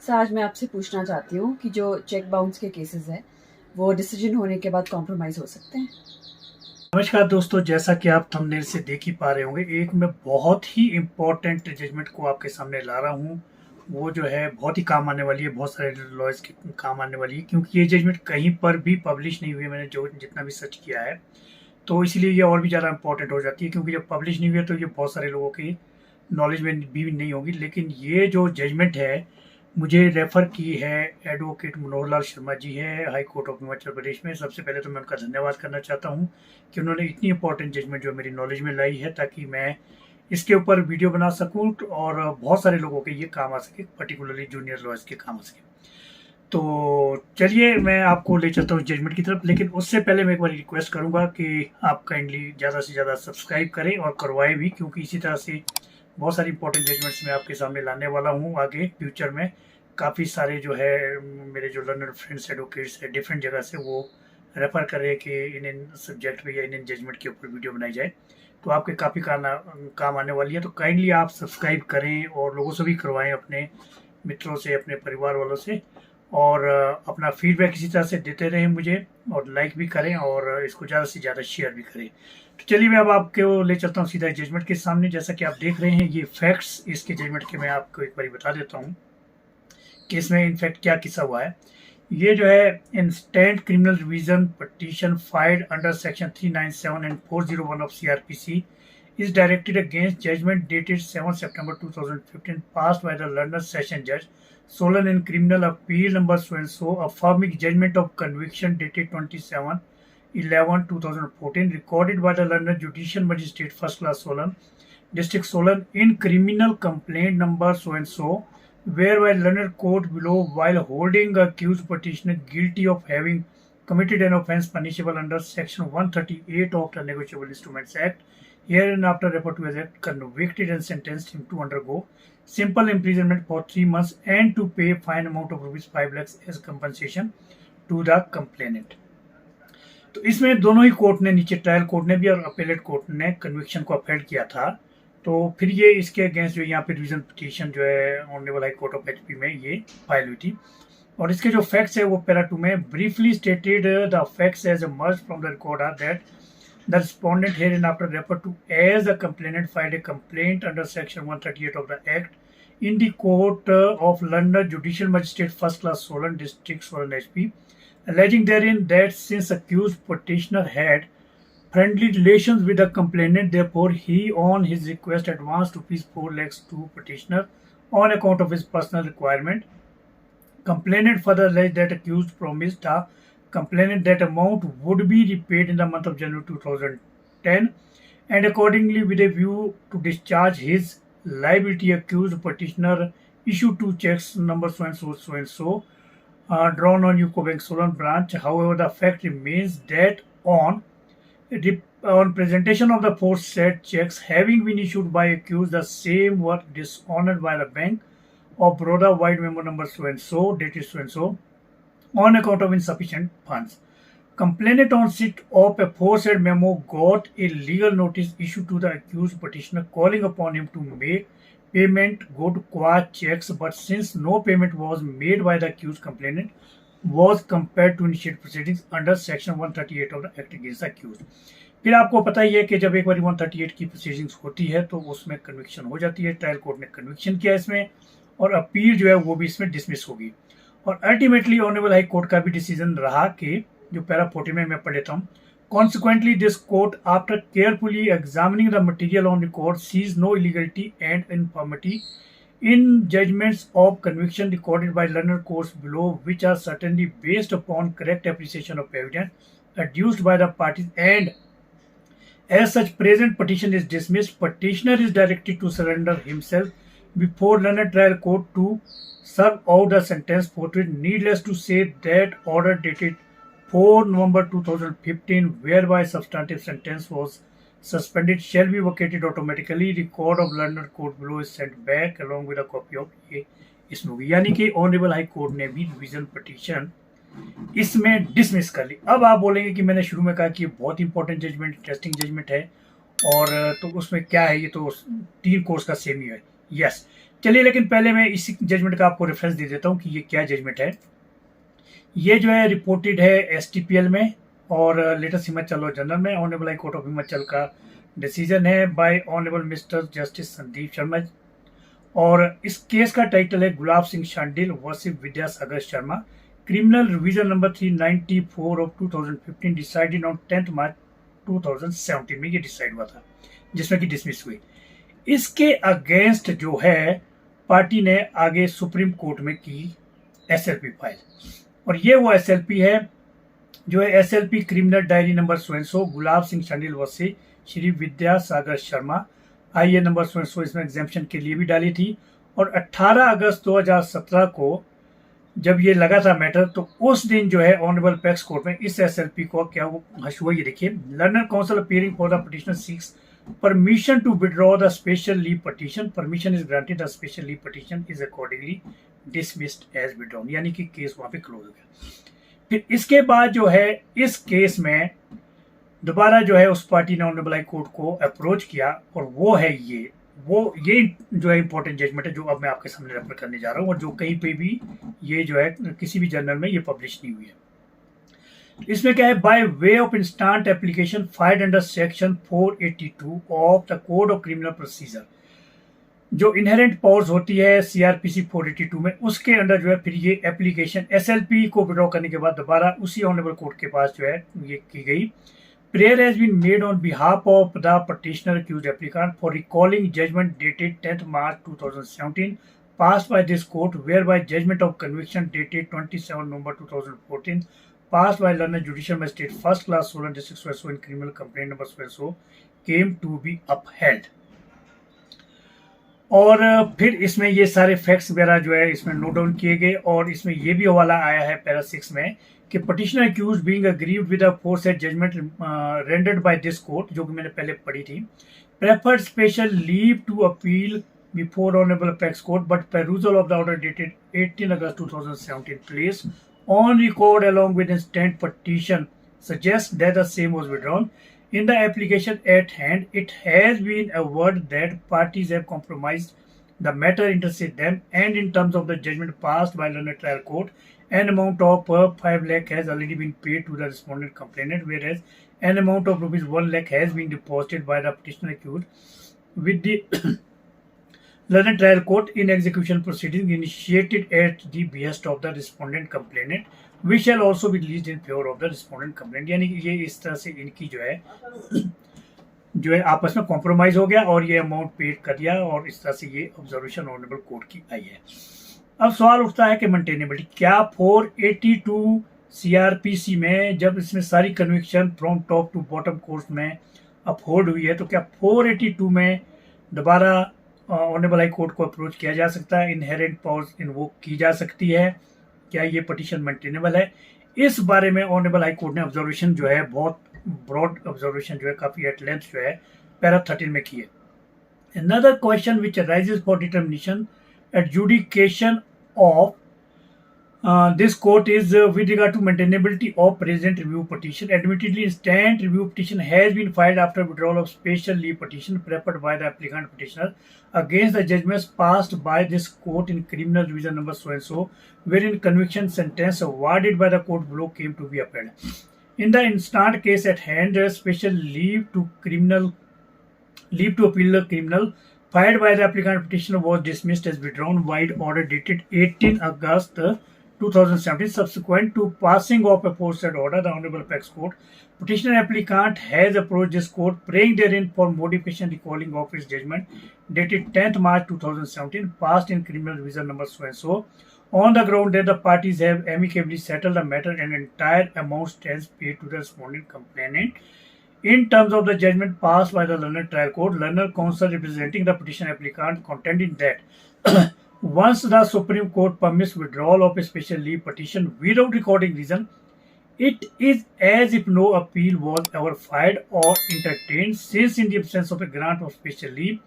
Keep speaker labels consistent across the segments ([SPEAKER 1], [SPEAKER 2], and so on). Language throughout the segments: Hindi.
[SPEAKER 1] सर आज मैं आपसे पूछना चाहती हूँ कि जो चेक बाउंस के केसेस हैं वो डिसीजन होने के बाद कॉम्प्रोमाइज़ हो सकते हैं।
[SPEAKER 2] नमस्कार दोस्तों, जैसा कि आप थंबनेल से देख ही पा रहे होंगे, एक मैं बहुत ही इम्पोर्टेंट जजमेंट को आपके सामने ला रहा हूँ। वो जो है बहुत ही काम आने वाली है, बहुत सारे लॉयर्स के काम आने वाली है, क्योंकि ये जजमेंट कहीं पर भी पब्लिश नहीं हुई है। मैंने जो जितना भी सर्च किया है, तो इसलिए ये और भी ज़्यादा इम्पोर्टेंट हो जाती है, क्योंकि जब पब्लिश नहीं हुई है तो ये बहुत सारे लोगों की नॉलेज में भी नहीं होगी। लेकिन ये जो जजमेंट है, मुझे रेफ़र की है एडवोकेट मनोहर लाल शर्मा जी हैं, high court of Himachal Pradesh में। सबसे पहले तो मैं उनका धन्यवाद करना चाहता हूँ कि उन्होंने इतनी इंपॉर्टेंट जजमेंट जो मेरी नॉलेज में लाई है, ताकि मैं इसके ऊपर वीडियो बना सकूँ और बहुत सारे लोगों के ये काम आ सके, पर्टिकुलरली जूनियर लॉयर्स के काम आ सके। तो चलिए मैं आपको ले चलता हूँ जजमेंट की तरफ, लेकिन उससे पहले मैं एक बार रिक्वेस्ट करूँगा कि आप काइंडली ज़्यादा से ज़्यादा सब्सक्राइब करें और करवाएं भी, क्योंकि इसी तरह से बहुत सारी इंपॉर्टेंट जजमेंट्स मैं आपके सामने लाने वाला हूँ आगे फ्यूचर में। काफ़ी सारे जो है मेरे जो लर्नर फ्रेंड्स एडवोकेट्स है डिफरेंट जगह से, वो रेफ़र कर रहे हैं कि इन सब्जेक्ट पे या इन जजमेंट के ऊपर वीडियो बनाई जाए, तो आपके काफ़ी काम आने वाली है। तो काइंडली आप सब्सक्राइब करें और लोगों से भी करवाएं, अपने मित्रों से, अपने परिवार वालों से, और अपना फीडबैक इसी तरह से देते रहें मुझे, और लाइक भी करें और इसको ज़्यादा से ज़्यादा शेयर भी करें। तो चलिए मैं अब आपको ले चलता हूँ सीधा जजमेंट के सामने। जैसा कि आप देख रहे हैं, ये फैक्ट्स इसके जजमेंट के मैं आपको एक बार बता देता हूँ कि इसमें इनफैक्ट क्या किस्सा हुआ है। ये जो है instant criminal revision petition filed under section 397 and 401 of CrPC is directed against judgment dated 7 September 2015 passed by the learned session judge Solan in criminal appeal number so and so, affirming judgment of conviction dated 27/11/2014 recorded by the learned judicial magistrate first class Solan, district Solan in criminal complaint number so and so, whereby learned court below, while holding accused petitioner guilty of having committed an offence punishable under section 138 of the Negotiable Instruments Act, hereinafter referred to as Act, convicted and sentenced him to undergo simple imprisonment for 3 months and to pay fine amount of ₹5 lakhs as compensation to the complainant। तो इसमें दोनों ही कोर्ट ने, नीचे ट्रायल कोर्ट ने भी और अपेलेट कोर्ट ने कन्विक्शन को अपहेल्ड किया था। तो फिर ये इसके अगेंस्ट जो यहाँ पे रिविजन पिटीशन जो है honourable high court of HP में ये फाइल हुई थी। और इसके जो फैक्ट्स है वो पैरा 2 में briefly stated the facts as emerged from the record are that the respondent hereinafter referred to as the complainant filed a complaint under section 138 of the act in the court of London Judicial Magistrate First Class Solan, District Solan HP, alleging therein that since accused petitioner had friendly relations with the complainant, therefore he on his request advanced ₹4 lakhs to petitioner on account of his personal requirement. Complainant further alleged that accused promised the complainant that amount would be repaid in the month of January 2010, and accordingly, with a view to discharge his liability, accused petitioner issued 2 checks number so and so, drawn on UCO Bank Solan branch. However, the fact remains that on presentation of the 4 said checks having been issued by accused, the same were dishonored by the Bank of Baroda White Memo number so and so, dated so and so, on account of insufficient funds. Complainant on receipt of a aforesaid memo got a legal notice issued to the accused petitioner calling upon him to make payment good qua checks, but since no payment was made by the accused, complainant was compelled to initiate proceedings under section 138 of the Act against the accused। फिर आपको पता ही है कि जब एक बार 138 की प्रोसीडिंग्स होती है तो उसमें कन्विक्शन हो जाती है। ट्रायल कोर्ट ने कन्विक्शन किया इसमें, और अपील जो है वो भी इसमें डिसमिस होगी। और अल्टीमेटली ऑनरेबल हाई कोर्ट का भी डिसीजन रहा कि जो पैरा 40 में मैं पढ़ लेता हूँ, Consequently, this court, after carefully examining the material on record, sees no illegality and infirmity in judgments of conviction recorded by learned courts below, which are certainly based upon correct appreciation of evidence adduced by the parties, and as such, present petition is dismissed. Petitioner is directed to surrender himself before learned trial court to serve out the sentence forthwith. Needless to say, that order dated 4 November 2015, whereby substantive sentence was suspended, shall be vacated automatically. Record of learned court below is sent back along with a copy of a इसमें होगी। यानी कि ऑनरेबल हाई कोर्ट ने भी रिवीजन पिटीशन इसमें डिसमिस कर ली। अब आप बोलेंगे कि मैंने शुरू में कहा कि ये बहुत इंपॉर्टेंट जजमेंट, इंटरेस्टिंग जजमेंट है, और तो उसमें क्या है, ये तो 3 कोर्स का सेम ही है। यस, चलिए, लेकिन पहले मैं इसी जजमेंट का आपको रेफरेंस दे देता हूँ कि ये क्या जजमेंट है। ये जो है रिपोर्टेड है STPL में और लेटेस्ट हिमाचल लॉ जर्नल में। Honourable high court of Himachal का डिसीजन है by honourable mister justice Sandeep Sharma, और इस केस का टाइटल है Gulab Singh Shandil versus Vidyasagar Sharma, criminal revision number 394 of 2015, decided on 10 March 2017 में ये डिसाइड हुआ था, जिसमें कि डिसमिस हुई। इसके अगेंस्ट जो है पार्टी ने आगे सुप्रीम कोर्ट में की SLP फाइल, और ये वो SLP है जो है SLP criminal diary number so Gulab Singh Shandil versus Shri Vidyasagar Sharma, IA number so इसमें एग्जेम्पशन के लिए भी डाली थी। और 18 अगस्त 2017 को जब ये लगा था मैटर, तो उस दिन जो है ऑनरेबल पैक्स कोर्ट में इस SLP को क्या वो हुआ, ये देखिए, learned counsel appearing for the petitioner seeks permission to withdraw the special leave petition, permission is granted, the special leave petition is accordingly dismissed as withdrawn, यानी कि केस वहां पे क्लोज हो गया। फिर इसके बाद जो है इस केस में दोबारा जो है उस पार्टी ने ऑनरेबल हाई कोर्ट को अप्रोच किया, और वो ये जो है इंपॉर्टेंट जजमेंट है जो अब मैं आपके सामने रेफर करने जा रहा हूँ, और जो कहीं पे भी ये जो है किसी भी जर्नल में ये पब्लिश नहीं हुई है। इसमें क्या है, by way of instant application filed under section 482 of the code of criminal procedure, जो इनहेरेंट पावर्स होती है CRPC 482 में, उसके अंडर जो है फिर ये एप्लीकेशन SLP को विड्रॉ करने के बाद दोबारा उसी ऑनरेबल कोर्ट के पास जो है ये की गई। Prayer has been made on behalf of the petitioner accused applicant for recalling judgment dated 10 March 2017 passed by this court, whereby judgment of conviction dated 27 November 2014 passed by learned judicial magistrate first class Solan district so in criminal complaint number so came to be upheld। और फिर इसमें ये सारे फैक्ट्स वगैरह जो है इसमें नोट डाउन किए गए, और इसमें ये भी हवाला आया है पैरा 6 में कि petitioner accused being aggrieved with the foresaid judgment rendered by this court, जो कि मैंने पहले पढ़ी थी, preferred special leave to appeal before Honorable Apex Court, but perusal of the order dated 18 August 2017 placed on record along with instant petition suggests that the same was withdrawn. In the application at hand, it has been averred that parties have compromised the matter interstate them, and in terms of the judgment passed by London Trial Court, an amount of 5 lakh has already been paid to the respondent complainant, whereas an amount of rupees 1 lakh has been deposited by the petitioner accused with the London Trial Court in execution proceedings initiated at the behest of the respondent complainant, which shall also be released in favor of the respondent complainant। यानी कि ये इस तरह से इनकी जो है आपस में कॉम्प्रोमाइज हो गया और ये अमाउंट पेड कर दिया, और इस तरह से ये ऑब्जर्वेशन ऑनरेबल कोर्ट की आई है। अब सवाल उठता है कि मेंटेनेबिलिटी, क्या 482 CRPC में जब इसमें सारी conviction from top to bottom court में अपहोल्ड हुई है, तो क्या 482 में दोबारा ऑनरेबल हाई कोर्ट को अप्रोच किया जा सकता है, इनहेरेंट पावर्स इन्वोक की जा सकती है, क्या ये पिटीशन मेंटेनेबल है? इस बारे में ऑनरेबल हाई कोर्ट ने ऑब्जर्वेशन जो है बहुत ब्रॉड ऑब्जर्वेशन जो है काफी एट लेंथ जो है पैरा 13 में की है। Another question which arises for determination adjudication of this court is with regard to maintainability of present review petition. Admittedly, instant review petition has been filed after withdrawal of special leave petition preferred by the applicant petitioner against the judgments passed by this court in criminal division number so and so, wherein conviction sentence awarded by the court below came to be upheld. In the instant case at hand, special leave to appeal the criminal filed by the applicant petitioner was dismissed as withdrawn by order dated 18 August 2017. Subsequent to passing of aforesaid order, the Honorable Apex Court, petitioner applicant has approached this court, praying therein for modification recalling of his judgment dated 10th March 2017, passed in criminal division number so and so, on the ground that the parties have amicably settled the matter and entire amount stands paid to the respondent complainant. In terms of the judgment passed by the London Trial Court, London Counsel representing the petition applicant contending that once the Supreme Court permits withdrawal of a special leave petition without recording reason, it is as if no appeal was ever filed or entertained, since in the absence of a grant of special leave,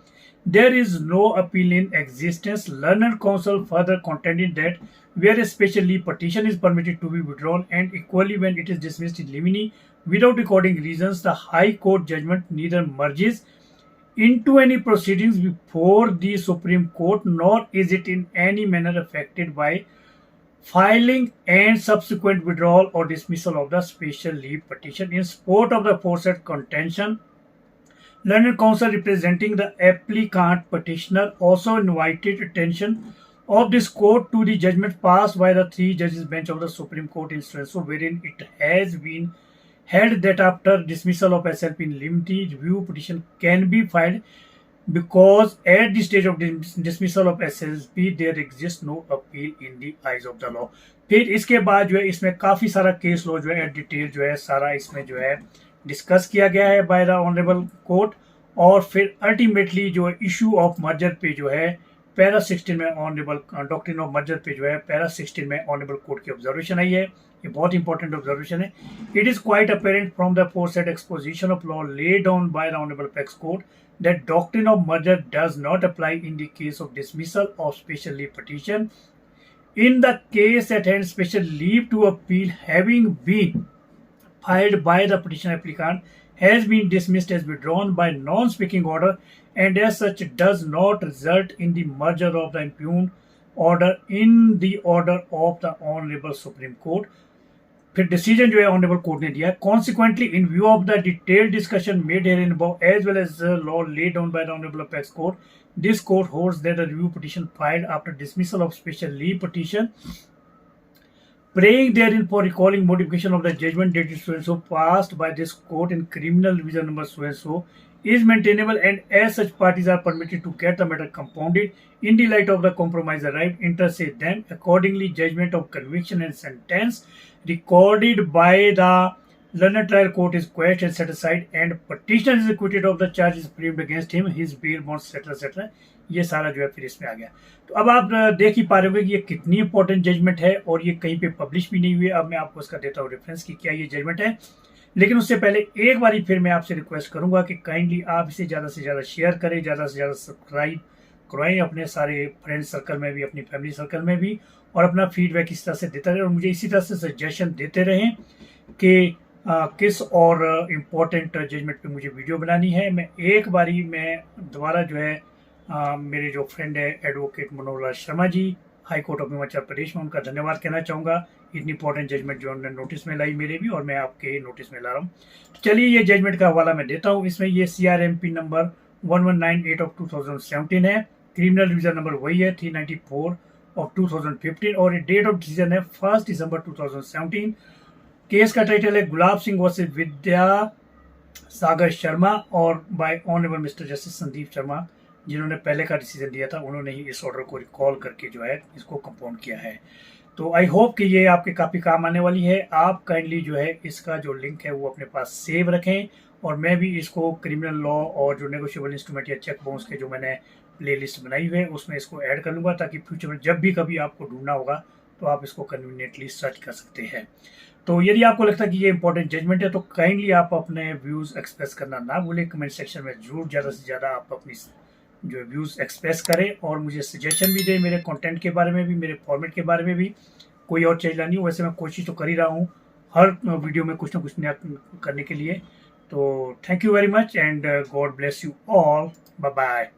[SPEAKER 2] there is no appeal in existence. Learned Counsel further contended that where a special leave petition is permitted to be withdrawn, and equally when it is dismissed in limine without recording reasons, the High Court judgment neither merges into any proceedings before the Supreme Court, nor is it in any manner affected by filing and subsequent withdrawal or dismissal of the special leave petition. In support of the aforesaid contention, Learned Counsel representing the applicant petitioner also invited attention of this court to the judgment passed by the 3 judges bench of the Supreme Court in so wherein it has been held that after dismissal of SLP in limine, review petition can be filed because at the stage of dismissal of SLP there exists no appeal in the eyes of the law. फिर इसके बाद जो है इसमें काफी सारा केस लॉ जो है डिटेल जो है सारा इसमें जो है डिस्कस किया गया है बाय द ऑनरेबल कोर्ट, और फिर अल्टीमेटली जो है इशू ऑफ मर्जर पे जो है पैरा 16 में ऑनरेबल डॉक्ट्रिन ऑफ मर्जर पे जो है पैरा 16 में ऑनरेबल कोर्ट की ऑब्जर्वेशन आई है। ये बहुत इंपॉर्टेंट ऑब्जर्वेशन है। It is quite apparent from the foresaid exposition of law lay down by the honourable apex court that doctrine of merger does not apply in the case of dismissal of special leave petition. In the case at hand, special leave to appeal having been filed by the petition applicant has been dismissed as withdrawn by non-speaking order and as such does not result in the merger of the impugned order in the order of the Honorable Supreme Court. फिर डिसीजन जो है ऑनरेबल कोर्ट ने दिया। Consequently in view of the detailed discussion made herein above as well as law laid down by the honourable apex court, this court holds that the review petition filed after dismissal of special leave petition praying therein for recalling modification of the judgment dated so and so passed by this court in criminal division number so and so is maintainable, and as such parties are permitted to get the matter compounded in the light of the compromise arrived inter se them. Accordingly, judgment of conviction and sentence recorded by the London trial court is quashed and set aside, and petitioner is acquitted of the charges framed against him, his bail bonds etc. ये सारा जो है फिर इसमें आ गया। तो अब आप देख ही पा रहे होंगे कि ये कितनी इंपॉर्टेंट जजमेंट है और ये कहीं पे पब्लिश भी नहीं हुई है। अब मैं आपको इसका देता हूँ रेफरेंस कि क्या ये जजमेंट है, लेकिन उससे पहले एक बारी फिर मैं आपसे रिक्वेस्ट करूंगा कि काइंडली आप इसे ज़्यादा से ज़्यादा शेयर करें, ज़्यादा से ज़्यादा सब्सक्राइब करवाएं अपने सारे फ्रेंड सर्कल में भी, अपनी फैमिली सर्कल में भी, और अपना फीडबैक इस तरह से देते रहें और मुझे इसी तरह से सजेशन देते रहें कि किस और इम्पोर्टेंट जजमेंट पे मुझे वीडियो बनानी है। मैं दोबारा जो है मेरे जो फ्रेंड है advocate Manohar Lal Sharma ji, high court of Himachal Pradesh में, उनका धन्यवाद कहना चाहूँगा। इतनी इंपॉर्टेंट जजमेंट जो उन्होंने नोटिस में लाई मेरे भी, और मैं आपके नोटिस में ला रहा हूँ। तो चलिए ये जजमेंट का हवाला मैं देता हूँ। इसमें ये CRMP नंबर 1198 ऑफ 2017 है, क्रिमिनल डिवीजन नंबर वही है 394 ऑफ 2015, और ये डेट ऑफ डिसीजन है 1 दिसंबर 2017। केस का टाइटल है गुलाब सिंह वर्सेस विद्या सागर शर्मा और bye honourable mister justice Sandeep Sharma, जिन्होंने पहले का डिसीजन दिया था उन्होंने ही इस ऑर्डर को रिकॉल करके जो है इसको कंपाउंड किया है। तो आई होप कि ये आपके काफ़ी काम आने वाली है। आप काइंडली जो है इसका जो लिंक है वो अपने पास सेव रखें, और मैं भी इसको क्रिमिनल लॉ और जो नेगोशिएबल इंस्ट्रूमेंट या चेक बाउंस के जो मैंने प्ले लिस्ट बनाई हुई है उसमें इसको ऐड कर लूँगा, ताकि फ्यूचर में जब भी कभी आपको ढूंढना होगा तो आप इसको कन्वीनियंटली सर्च कर सकते हैं। तो यदि आपको लगता है कि ये इंपॉर्टेंट जजमेंट है तो काइंडली आप अपने व्यूज़ एक्सप्रेस करना ना भूलें। कमेंट सेक्शन में जरूर ज़्यादा से ज़्यादा आप अपनी जो व्यूज़ एक्सप्रेस करें और मुझे सजेशन भी दें मेरे कंटेंट के बारे में भी, मेरे फॉर्मेट के बारे में भी। कोई और चीज़ लानी हो, वैसे मैं कोशिश तो कर ही रहा हूँ हर वीडियो में कुछ ना कुछ नया करने के लिए। तो thank you very much and God bless you all, bye bye.